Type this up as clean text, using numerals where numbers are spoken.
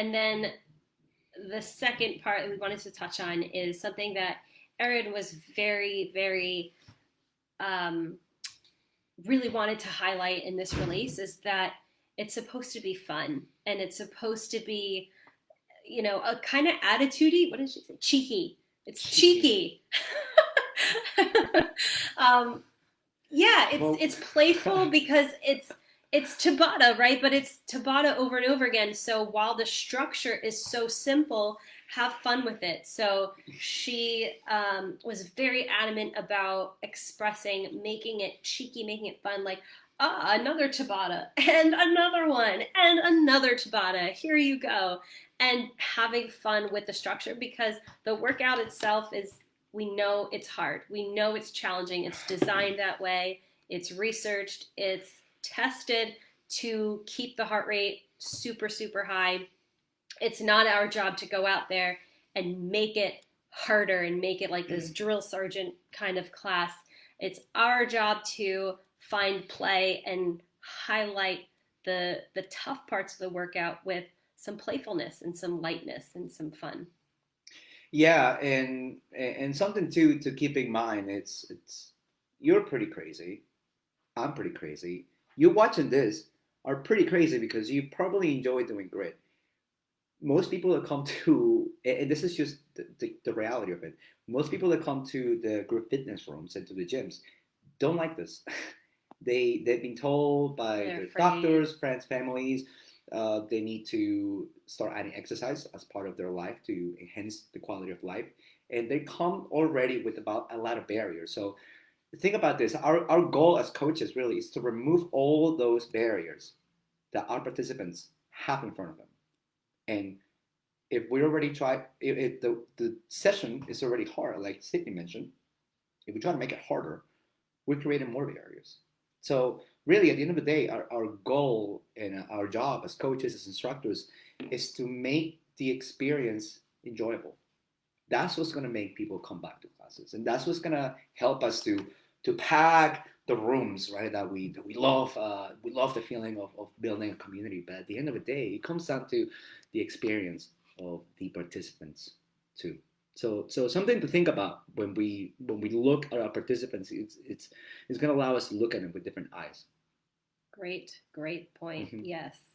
And then the second part we wanted to touch on is something that Erin was very, very really wanted to highlight in this release is that it's supposed to be fun and it's supposed to be, a kind of attitudey. What did she say? Cheeky. It's cheeky. um, yeah, Well, it's playful because it's Tabata, right? But it's Tabata over and over again. So while the structure is so simple, have fun with it. So she was very adamant about expressing, making it cheeky, making it fun, like, another Tabata, and another one, and another Tabata. Here you go. And having fun with the structure because the workout itself is, we know it's hard. We know it's challenging. It's designed that way. It's researched. It's tested to keep the heart rate super, super high. It's not our job to go out there and make it harder and make it like this drill sergeant kind of class. It's our job to find play and highlight the tough parts of the workout with some playfulness and some lightness and some fun. yeah, and something too to keep in mind. It's you're pretty crazy. I'm pretty crazy. You watching this are pretty crazy because you probably enjoy doing grit. Most people that come to, and this is just the reality of it. Most people that come to the group fitness rooms and to the gyms don't like this. They've been told by They're their afraid. doctors, friends, families, they need to start adding exercise as part of their life to enhance the quality of life, and they come already with about a lot of barriers. So think about this: our goal as coaches really is to remove all those barriers that our participants have in front of them. And if we already try, if the session is already hard, like Sydney mentioned, if we try to make it harder, we're creating more barriers. So really, at the end of the day, our goal and our job as coaches, as instructors, is to make the experience enjoyable. That's what's going to make people come back to classes, and that's what's going to help us to pack the rooms, right? That we love. We love the feeling of building a community, but at the end of the day, it comes down to the experience of the participants too. So something to think about when we look at our participants. It's going to allow us to look at them with different eyes. Great, great point. Mm-hmm. Yes.